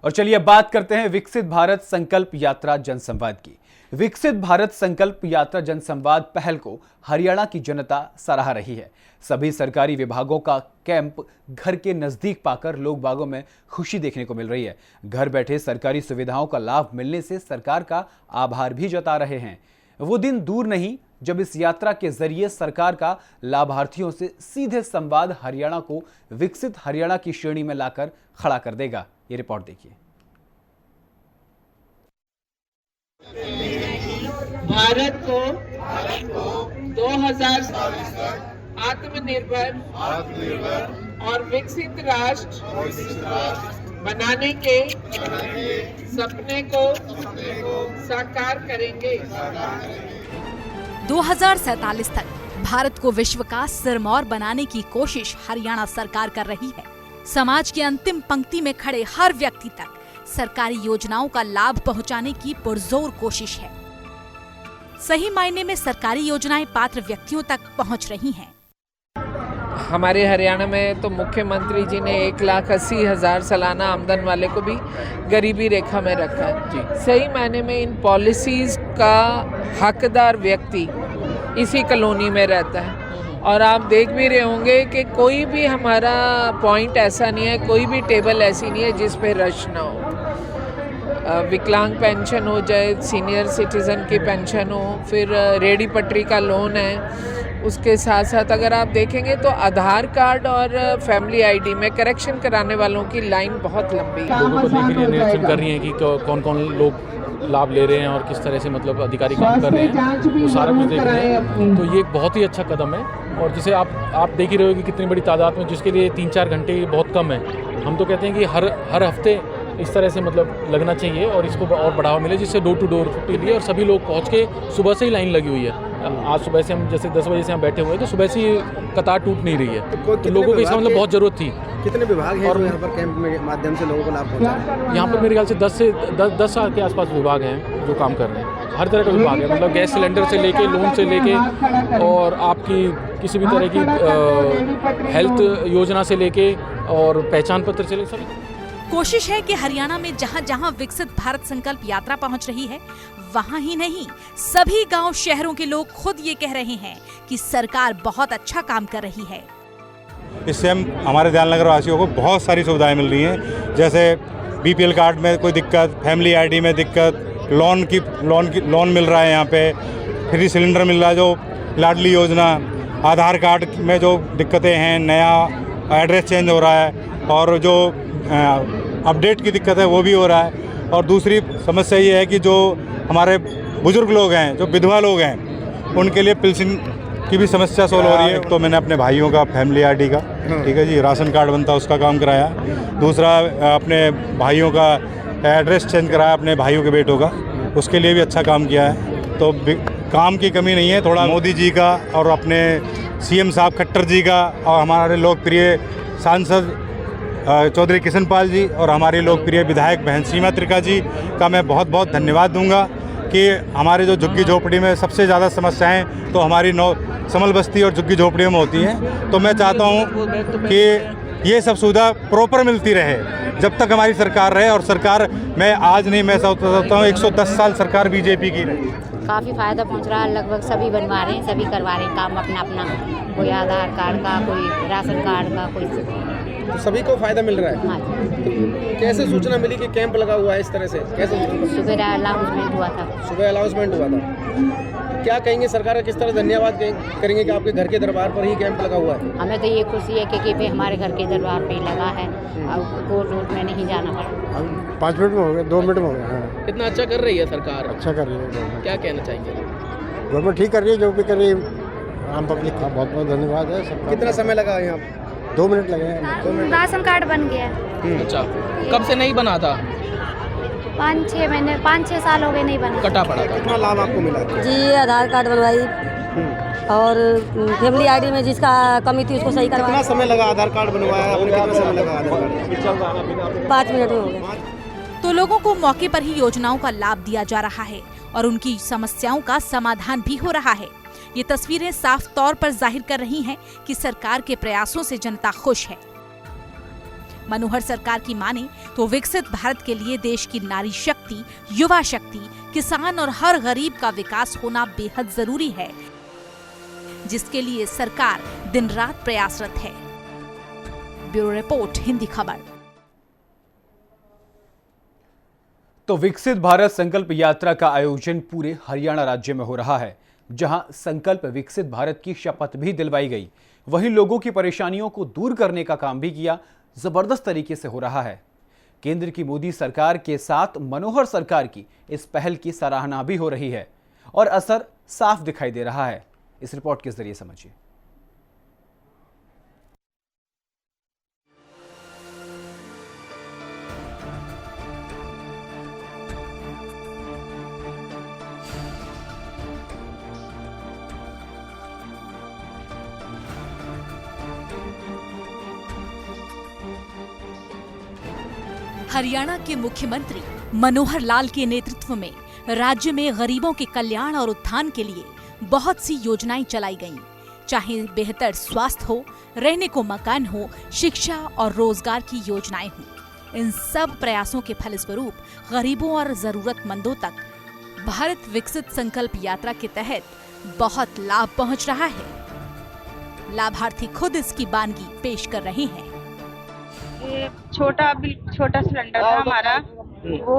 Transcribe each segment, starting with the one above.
और चलिए बात करते हैं विकसित भारत संकल्प यात्रा जनसंवाद की। विकसित भारत संकल्प यात्रा जनसंवाद पहल को हरियाणा की जनता सराह रही है। सभी सरकारी विभागों का कैंप घर के नजदीक पाकर लोग बागों में खुशी देखने को मिल रही है। घर बैठे सरकारी सुविधाओं का लाभ मिलने से सरकार का आभार भी जता रहे हैं। वो दिन दूर नहीं जब इस यात्रा के जरिए सरकार का लाभार्थियों से सीधे संवाद हरियाणा को विकसित हरियाणा की श्रेणी में लाकर खड़ा कर देगा। ये रिपोर्ट देखिए। भारत को 2040 आत्मनिर्भर और विकसित राष्ट्र बनाने के सपने को साकार करेंगे। 2047 तक भारत को विश्व का सिरमौर बनाने की कोशिश हरियाणा सरकार कर रही है। समाज की अंतिम पंक्ति में खड़े हर व्यक्ति तक सरकारी योजनाओं का लाभ पहुंचाने की पुरजोर कोशिश है। सही मायने में सरकारी योजनाएं पात्र व्यक्तियों तक पहुंच रही हैं। हमारे हरियाणा में तो मुख्यमंत्री जी ने 1,80,000 सालाना आमदन वाले को भी गरीबी रेखा में रखा है। सही मायने में इन पॉलिसीज का हकदार व्यक्ति इसी कॉलोनी में रहता है। और आप देख भी रहे होंगे कि कोई भी हमारा पॉइंट ऐसा नहीं है, कोई भी टेबल ऐसी नहीं है जिस पे रश ना हो। विकलांग पेंशन हो जाए, सीनियर सिटीज़न की पेंशन हो, फिर रेडी पटरी का लोन है। उसके साथ साथ अगर आप देखेंगे तो आधार कार्ड और फैमिली आईडी में करेक्शन कराने वालों की लाइन बहुत लंबी है। लोगों को देख रही है, निरीक्षण कर रही हैं कि कौन कौन लोग लाभ ले रहे हैं और किस तरह से मतलब अधिकारी काम कर रहे हैं, वो सारा कुछ देख रहे हैं। तो ये एक बहुत ही अच्छा कदम है। और जिसे आप देख ही रहे हो कि कितनी बड़ी तादाद में, जिसके लिए 3-4 घंटे बहुत कम है। हम तो कहते हैं कि हर हफ्ते इस तरह से मतलब लगना चाहिए और इसको और बढ़ावा मिले, जिससे डोर टू डोर छुट्टी लिए और सभी लोग पहुंच के सुबह से ही लाइन लगी हुई है। आज सुबह से हम जैसे 10 बजे से हम बैठे हुए हैं तो सुबह से ही कतार टूट नहीं रही है। तो लोगों को इसका मतलब बहुत ज़रूरत थी। कितने विभाग हैं और यहाँ पर कैंप में माध्यम से लोगों को लाभ पहुँचा रहे हैं? यहाँ पर मेरे ख्याल से 10 साल के आसपास विभाग हैं जो काम कर रहे हैं। हर तरह का विभाग है, मतलब गैस सिलेंडर से लेके, लोन से लेके, और आपकी किसी भी तरह की हेल्थ योजना से लेके और पहचान पत्र से लेके सभी। कोशिश है कि हरियाणा में जहां जहां विकसित भारत संकल्प यात्रा पहुंच रही है, वहां ही नहीं सभी गांव शहरों के लोग खुद ये कह रहे हैं कि सरकार बहुत अच्छा काम कर रही है। इससे हमारे दयालनगर वासियों को बहुत सारी सुविधाएं मिल रही हैं, जैसे बीपीएल कार्ड में कोई दिक्कत, फैमिली आईडी में दिक्कत, लोन मिल रहा है, यहाँ पे फ्री सिलेंडर मिल रहा है, जो लाडली योजना, आधार कार्ड में जो दिक्कतें हैं, नया एड्रेस चेंज हो रहा है और जो अपडेट की दिक्कत है वो भी हो रहा है। और दूसरी समस्या ये है कि जो हमारे बुजुर्ग लोग हैं, जो विधवा लोग हैं, उनके लिए पेंशन की भी समस्या सोल्व हो रही है। तो मैंने अपने भाइयों का फैमिली आईडी का, ठीक है जी, राशन कार्ड बनता है उसका काम कराया। दूसरा अपने भाइयों का एड्रेस चेंज कराया, अपने भाइयों के बेटों का, उसके लिए भी अच्छा काम किया है। तो काम की कमी नहीं है। थोड़ा मोदी जी का और अपने सीएम साहब खट्टर जी का और हमारे लोकप्रिय सांसद चौधरी किशन पाल जी और हमारे लोकप्रिय विधायक बहन सीमा त्रिका जी का मैं बहुत बहुत धन्यवाद दूंगा कि हमारे जो झुग्गी झोपड़ी में सबसे ज़्यादा समस्याएं तो हमारी समल बस्ती और झुग्गी झोपड़ियों में होती हैं। तो मैं चाहता हूं कि ये सब सुविधा प्रॉपर मिलती रहे जब तक हमारी सरकार रहे। और सरकार मैं आज नहीं, मैं सोचता हूँ 110 साल सरकार बीजेपी की रही। काफ़ी फ़ायदा पहुंच रहा है, लगभग सभी बनवा रहे हैं, सभी करवा रहे हैं काम अपना अपना, कोई आधार कार्ड का, कोई राशन कार्ड का, कोई। तो सभी को फायदा मिल रहा है। हाँ, तो कैसे सूचना मिली कि कैंप लगा हुआ है इस तरह से? कैसे सुबह अनाउंसमेंट हुआ था। सुबह अनाउंसमेंट हुआ था। तो क्या कहेंगे सरकार का, किस तरह धन्यवाद करेंगे कि आपके घर के दरबार पर ही कैंप लगा हुआ है? हमें तो ये खुशी है कि हमारे घर के दरबार पे ही लगा है और कोर्ट वोट में नहीं जाना पड़ा। 5 मिनट में हो गया, 2 मिनट में हो गया। हाँ। कितना अच्छा कर रही है सरकार। अच्छा कर रही है। क्या कहना चाहेंगे? गवर्नमेंट ठीक कर रही है, जो भी कर रही है। आम पब्लिक का बहुत बहुत धन्यवाद है सबका। कितना समय लगा यहाँ? 2 मिनट लगे हैं। 2 मिनट। राशन कार्ड बन गया। अच्छा, कब से नहीं बना था? 5-6 महीने, 5-6 साल हो गए नहीं बना। कटा पड़ा था। कितना लाभ आपको मिला? जी आधार कार्ड बनवाई और फैमिली आईडी में जिसका कमी थी उसको सही करवाया। कितना समय लगा आधार कार्ड बनवाया आपने? कितना समय लगा आधार कार्ड? 5 मिनट में हो गया। तो लोगों को मौके पर ही योजनाओं का लाभ दिया जा रहा है और उनकी समस्याओं का समाधान भी हो रहा है। ये तस्वीरें साफ तौर पर जाहिर कर रही हैं कि सरकार के प्रयासों से जनता खुश है। मनोहर सरकार की माने तो विकसित भारत के लिए देश की नारी शक्ति, युवा शक्ति, किसान और हर गरीब का विकास होना बेहद जरूरी है, जिसके लिए सरकार दिन रात प्रयासरत है। ब्यूरो रिपोर्ट, हिंदी खबर। तो विकसित भारत संकल्प यात्रा का आयोजन पूरे हरियाणा राज्य में हो रहा है, जहां संकल्प विकसित भारत की शपथ भी दिलवाई गई। वहीं लोगों की परेशानियों को दूर करने का काम भी किया जबरदस्त तरीके से हो रहा है। केंद्र की मोदी सरकार के साथ मनोहर सरकार की इस पहल की सराहना भी हो रही है और असर साफ दिखाई दे रहा है। इस रिपोर्ट के जरिए समझिए। हरियाणा के मुख्यमंत्री मनोहर लाल के नेतृत्व में राज्य में गरीबों के कल्याण और उत्थान के लिए बहुत सी योजनाएं चलाई गईं। चाहे बेहतर स्वास्थ्य हो, रहने को मकान हो, शिक्षा और रोजगार की योजनाएं हों, इन सब प्रयासों के फलस्वरूप गरीबों और जरूरतमंदों तक भारत विकसित संकल्प यात्रा के तहत बहुत लाभ पहुंच रहा है। लाभार्थी खुद इसकी बानगी पेश कर रहे हैं। छोटा सिलेंडर था हमारा, वो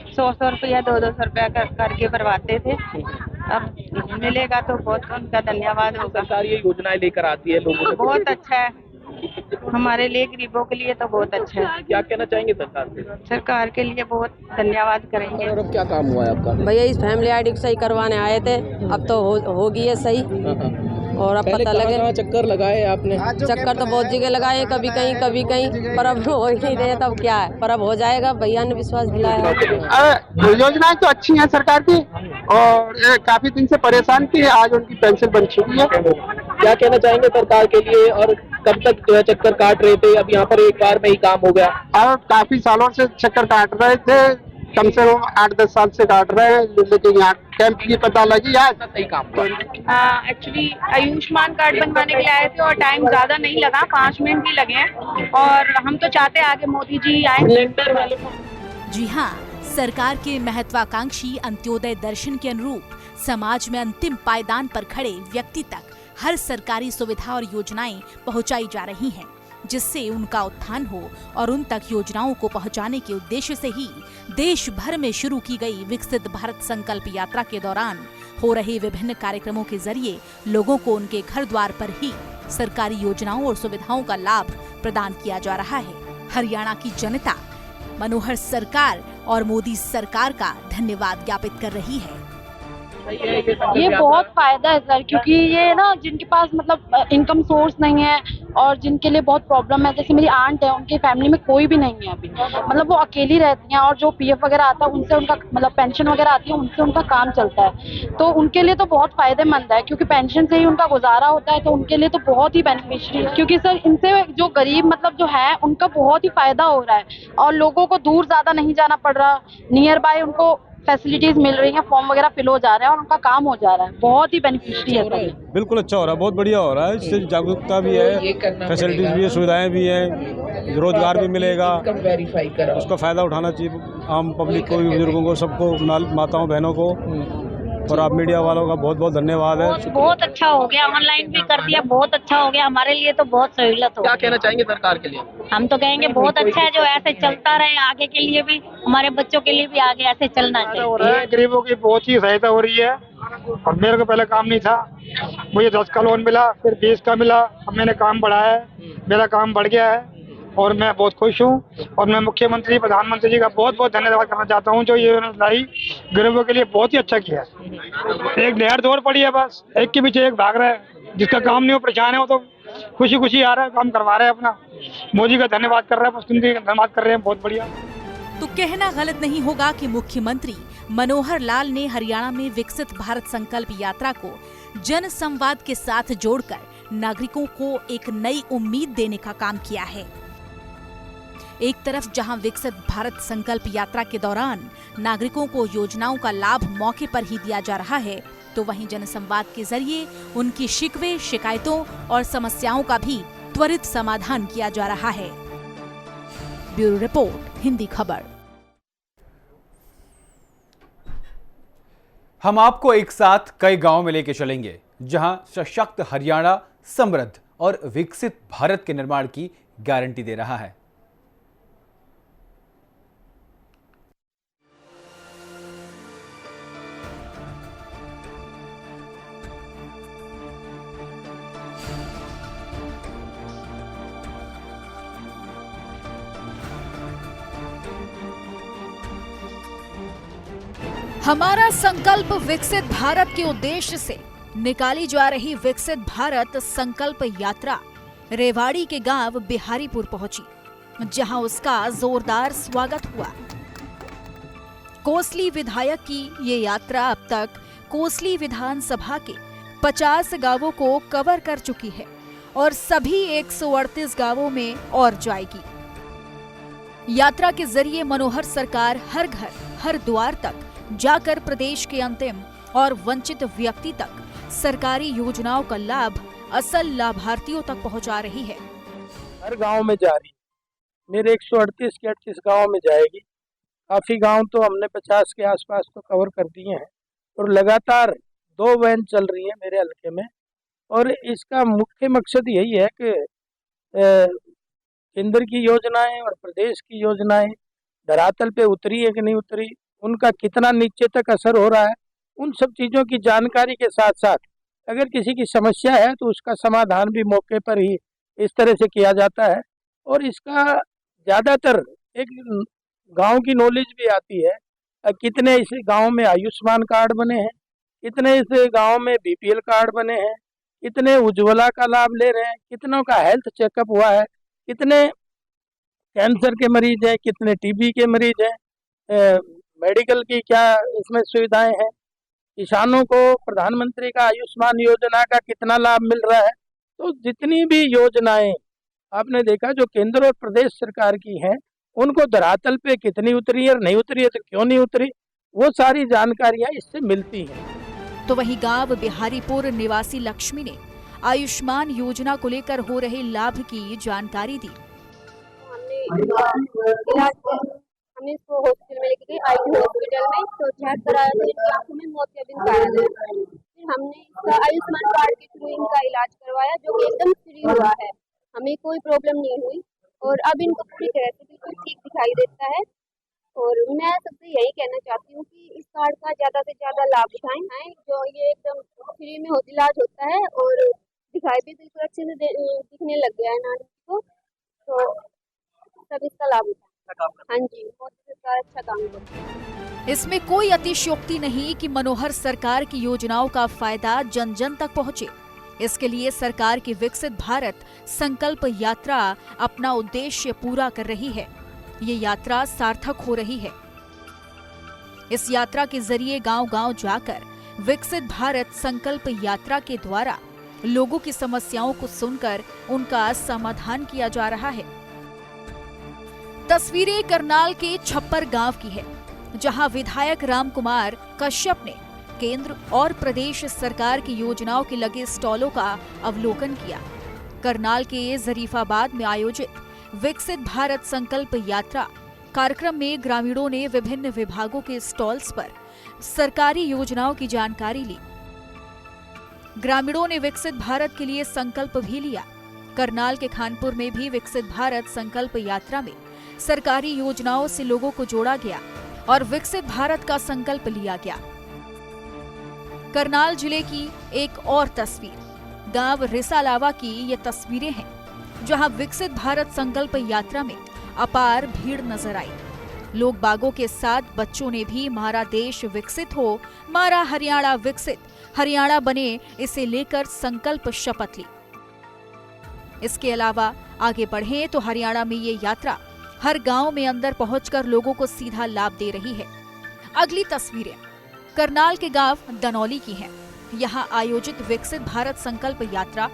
100 रुपया 200 रुपया करके भरवाते थे। अब मिलेगा तो बहुत उनका धन्यवाद होगा। सरकार ये योजनाएं लेकर आती है लोगों को, बहुत अच्छा है हमारे लिए, गरीबों के लिए तो बहुत अच्छा है। क्या कहना चाहेंगे सरकार से? सरकार के लिए बहुत धन्यवाद करेंगे। और अब क्या काम हुआ है आपका? भैया इस फैमिली आईडी सही करवाने आए थे, अब तो होगी है सही। और अब पता लगे चक्कर लगाए आपने? चक्कर तो बहुत जगह लगाए, कभी कहीं, पर अब हो ही नहीं रहे, तब क्या है, पर अब हो जाएगा। भैया ने विश्वास दिलाया। योजनाएं तो अच्छी हैं सरकार की, और काफी दिन से परेशान थी, आज उनकी पेंशन बन चुकी है। क्या कहना चाहेंगे सरकार के लिए? और कब तक जो है चक्कर काट रहे थे, अब यहाँ पर एक बार में ही काम हो गया? और काफी सालों से चक्कर काट रहे थे, कम से कम 8-10 साल से काट रहे हैं, लेकिन यहाँ कैंप की पता लगी आज सही काम। एक्चुअली आयुष्मान कार्ड बनवाने के लिए आए थे और टाइम ज्यादा नहीं लगा, 5 मिनट ही लगे हैं, और हम तो चाहते हैं आगे मोदी जी आए। जी हाँ, सरकार के महत्वाकांक्षी अंत्योदय दर्शन के अनुरूप समाज में अंतिम पायदान पर खड़े व्यक्ति तक हर सरकारी सुविधा और योजनाएं पहुंचाई जा रही हैं, जिससे उनका उत्थान हो। और उन तक योजनाओं को पहुंचाने के उद्देश्य से ही देश भर में शुरू की गई विकसित भारत संकल्प यात्रा के दौरान हो रहे विभिन्न कार्यक्रमों के जरिए लोगों को उनके घर द्वार पर ही सरकारी योजनाओं और सुविधाओं का लाभ प्रदान किया जा रहा है। हरियाणा की जनता मनोहर सरकार और मोदी सरकार का धन्यवाद ज्ञापित कर रही है। ये बहुत फायदा है सर, क्योंकि ये ना जिनके पास मतलब इनकम सोर्स नहीं है और जिनके लिए बहुत प्रॉब्लम है, जैसे मेरी आंट है, उनकी फैमिली में कोई भी नहीं है अभी, मतलब वो अकेली रहती हैं, और जो पीएफ वगैरह आता है उनसे उनका मतलब पेंशन वगैरह आती है, उनसे उनका काम चलता है, तो उनके लिए तो बहुत फायदेमंद है, क्योंकि पेंशन से ही उनका गुजारा होता है, तो उनके लिए तो बहुत ही बेनिफिशियरी है। क्योंकि सर इनसे जो गरीब मतलब जो है उनका बहुत ही फायदा हो रहा है, और लोगों को दूर ज्यादा नहीं जाना पड़ रहा, नियर बाय उनको फैसिलिटीज मिल रही हैं, फॉर्म वगैरह फिल हो जा रहे हैं और उनका काम हो जा रहा है। बहुत ही बेनिफिशियरी है सर। बिल्कुल अच्छा हो रहा है, बहुत बढ़िया हो रहा है। इससे जागरूकता भी है, फैसिलिटीज भी है, सुविधाएं भी हैं, रोजगार भी मिलेगा, उसका फायदा उठाना चाहिए आम पब्लिक को भी, बुजुर्गों को, सबको, माताओं बहनों को। और आप मीडिया वालों का बहुत बहुत धन्यवाद है। बहुत अच्छा हो गया, ऑनलाइन भी कर दिया, बहुत अच्छा हो गया, हमारे लिए तो बहुत सहूलत हो। क्या कहना चाहेंगे सरकार के लिए? हम तो कहेंगे बहुत अच्छा है, जो ऐसे चलता रहे, आगे के लिए भी, हमारे बच्चों के लिए भी आगे ऐसे चलना चाहिए। गरीबों की बहुत ही सहायता हो रही है, और मेरे को पहले काम नहीं था, मुझे 10 का लोन मिला, फिर 20 का मिला, अब मैंने काम बढ़ाया है, मेरा काम बढ़ गया है और मैं बहुत खुश हूँ। और मैं मुख्यमंत्री, प्रधानमंत्री जी का बहुत बहुत धन्यवाद करना चाहता हूँ, जो ये लाई गरीबों के लिए बहुत ही अच्छा किया है। एक नहर दौड़ पड़ी है, बस एक के पीछे एक भाग रहा है, जिसका काम नहीं हो, परेशान है, वो तो खुशी खुशी आ रहा है, काम करवा रहे हैं अपना। मोदी का धन्यवाद कर रहे हैं, मुख्यमंत्री का धन्यवाद कर रहे हैं, बहुत बढ़िया। तो कहना गलत नहीं होगा कि मुख्यमंत्री मनोहर लाल ने हरियाणा में विकसित भारत संकल्प यात्रा को जन संवाद के साथ जोड़कर नागरिकों को एक नई उम्मीद देने का काम किया है। एक तरफ जहां विकसित भारत संकल्प यात्रा के दौरान नागरिकों को योजनाओं का लाभ मौके पर ही दिया जा रहा है, तो वहीं जनसंवाद के जरिए उनकी शिकवे, शिकायतों और समस्याओं का भी त्वरित समाधान किया जा रहा है। ब्यूरो रिपोर्ट, हिंदी खबर। हम आपको एक साथ कई गांव में लेके चलेंगे जहां सशक्त हरियाणा समृद्ध और विकसित भारत के निर्माण की गारंटी दे रहा है। हमारा संकल्प विकसित भारत के उद्देश्य से निकाली जा रही विकसित भारत संकल्प यात्रा रेवाड़ी के गांव बिहारीपुर पहुंची, जहां उसका जोरदार स्वागत हुआ। कोसली विधायक की ये यात्रा अब तक कोसली विधानसभा के 50 गांवों को कवर कर चुकी है और सभी 138 गांवों में और जाएगी। यात्रा के जरिए मनोहर सरकार हर घर हर द्वार तक जाकर प्रदेश के अंतिम और वंचित व्यक्ति तक सरकारी योजनाओं का लाभ असल लाभार्थियों तक पहुंचा रही है। हर गांव में जा रही है। मेरे 138 के 38 गाँव में जाएगी। काफी गांव तो हमने 50 के आसपास तो कवर कर दिए हैं और लगातार 2 वैन चल रही है मेरे हल्के में। और इसका मुख्य मकसद यही है कि केंद्र की योजनाएं और प्रदेश की योजनाएं धरातल पे उतरी है कि नहीं उतरी, उनका कितना नीचे तक असर हो रहा है, उन सब चीज़ों की जानकारी के साथ साथ अगर किसी की समस्या है तो उसका समाधान भी मौके पर ही इस तरह से किया जाता है। और इसका ज़्यादातर एक गांव की नॉलेज भी आती है, कितने इस गांव में आयुष्मान कार्ड बने हैं, कितने इस गांव में बीपीएल कार्ड बने हैं, कितने उज्ज्वला का लाभ ले रहे हैं, कितनों का हेल्थ चेकअप हुआ है, कितने कैंसर के मरीज हैं, कितने टीबी के मरीज हैं, मेडिकल की क्या इसमें सुविधाएं हैं, किसानों को प्रधानमंत्री का आयुष्मान योजना का कितना लाभ मिल रहा है। तो जितनी भी योजनाएं आपने देखा जो केंद्र और प्रदेश सरकार की हैं, उनको धरातल पे कितनी उतरी है और नहीं उतरी है तो क्यों नहीं उतरी, वो सारी जानकारियां इससे मिलती हैं। तो वहीं गांव बिहारीपुर निवासी लक्ष्मी ने आयुष्मान योजना को लेकर हो रहे लाभ की जानकारी दी। हमने इसको हॉस्पिटल में लेके गए, आई हॉस्पिटल में तो चेक कराया तो इनकी आंखों में मोतियाबिंद पाया गया। फिर हमने इसका आयुष्मान कार्ड के थ्रू इनका इलाज करवाया जो कि एकदम फ्री हुआ है, हमें कोई प्रॉब्लम नहीं हुई और अब इनको पूरी तरह से बिल्कुल ठीक दिखाई देता है। और मैं सबसे यही कहना चाहती हूँ कि इस कार्ड का ज़्यादा से ज़्यादा लाभ उठाएं, जो ये एकदम फ्री में इलाज होता है और दिखाई भी बिल्कुल अच्छे से दिखने लग गया है नानी को, तो सब इसका लाभ उठाएं। हाँ जी, मोदी सरकार अच्छा काम करती है। इसमें कोई अतिशयोक्ति नहीं कि मनोहर सरकार की योजनाओं का फायदा जन जन तक पहुंचे। इसके लिए सरकार की विकसित भारत संकल्प यात्रा अपना उद्देश्य पूरा कर रही है। ये यात्रा सार्थक हो रही है। इस यात्रा के जरिए गांव-गांव जाकर विकसित भारत संकल्प यात्रा के द्वारा लोगों की समस्याओं को सुनकर उनका समाधान किया जा रहा है। तस्वीरें करनाल के छप्पर गांव की है, जहां विधायक रामकुमार कश्यप ने केंद्र और प्रदेश सरकार की योजनाओं के लगे स्टॉलों का अवलोकन किया। करनाल के जरीफाबाद में आयोजित विकसित भारत संकल्प यात्रा कार्यक्रम में ग्रामीणों ने विभिन्न विभागों के स्टॉल्स पर सरकारी योजनाओं की जानकारी ली। ग्रामीणों ने विकसित भारत के लिए संकल्प भी लिया। करनाल के खानपुर में भी विकसित भारत संकल्प यात्रा में सरकारी योजनाओं से लोगों को जोड़ा गया और विकसित भारत का संकल्प लिया गया। करनाल जिले की एक और तस्वीर गांव रिसालावा की ये तस्वीरें हैं, जहां विकसित भारत संकल्प यात्रा में अपार भीड़ नजर आई। लोग बागों के साथ बच्चों ने भी हमारा देश विकसित हो, हमारा हरियाणा विकसित, हरियाणा बने, इसे लेकर संकल्प शपथ ली। इसके अलावा आगे बढ़े तो हरियाणा में ये यात्रा हर गांव में अंदर पहुंचकर लोगों को सीधा लाभ दे रही है। अगली तस्वीरें करनाल के गांव दनौली की हैं। यहां आयोजित विकसित भारत संकल्प यात्रा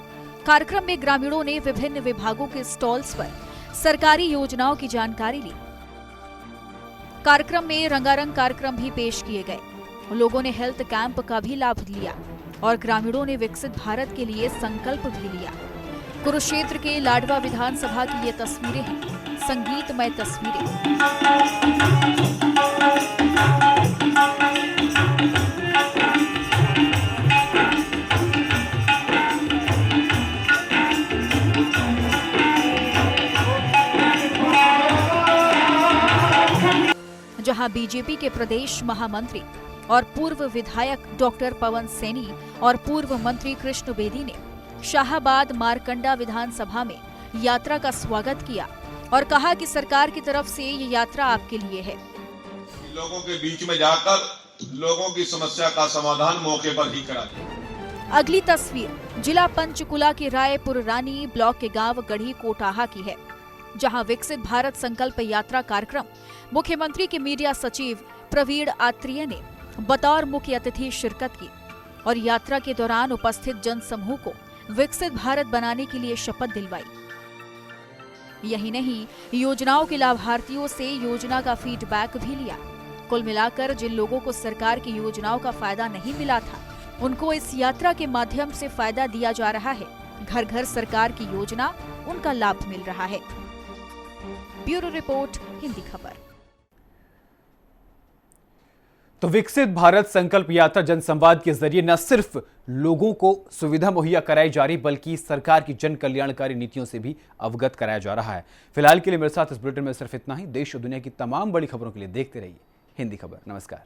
कार्यक्रम में ग्रामीणों ने विभिन्न विभागों के स्टॉल्स पर सरकारी योजनाओं की जानकारी ली। कार्यक्रम में रंगारंग कार्यक्रम भी पेश किए गए। लोगों ने हेल्थ कैंप का भी लाभ लिया और ग्रामीणों ने विकसित भारत के लिए संकल्प भी लिया। कुरुक्षेत्र के लाडवा विधानसभा की ये तस्वीरें हैं, संगीतमय तस्वीरें। जहां बीजेपी के प्रदेश महामंत्री और पूर्व विधायक डॉक्टर पवन सैनी और पूर्व मंत्री कृष्ण बेदी ने शाहाबाद मारकंडा विधानसभा में यात्रा का स्वागत किया और कहा कि सरकार की तरफ से ये यात्रा आपके लिए है। लोगों के बीच में जाकर लोगों की समस्या का समाधान मौके पर ही करा। अगली तस्वीर जिला पंचकुला के रायपुर रानी ब्लॉक के गांव गढ़ी कोटाहा की है, जहां विकसित भारत संकल्प यात्रा कार्यक्रम मुख्यमंत्री के मीडिया सचिव प्रवीण आत्रेय ने बतौर मुख्य अतिथि शिरकत की और यात्रा के दौरान उपस्थित जनसमूह को विकसित भारत बनाने के लिए शपथ दिलवाई। यही नहीं, योजनाओं के लाभार्थियों से योजना का फीडबैक भी लिया। कुल मिलाकर जिन लोगों को सरकार की योजनाओं का फायदा नहीं मिला था, उनको इस यात्रा के माध्यम से फायदा दिया जा रहा है। घर घर सरकार की योजना, उनका लाभ मिल रहा है। ब्यूरो रिपोर्ट, हिंदी खबर। तो विकसित भारत संकल्प यात्रा जनसंवाद के जरिए न सिर्फ लोगों को सुविधा मुहैया कराई जा रही, बल्कि सरकार की जन कल्याणकारी नीतियों से भी अवगत कराया जा रहा है। फिलहाल के लिए मेरे साथ इस बुलेटिन में सिर्फ इतना ही। देश और दुनिया की तमाम बड़ी खबरों के लिए देखते रहिए हिंदी खबर। नमस्कार।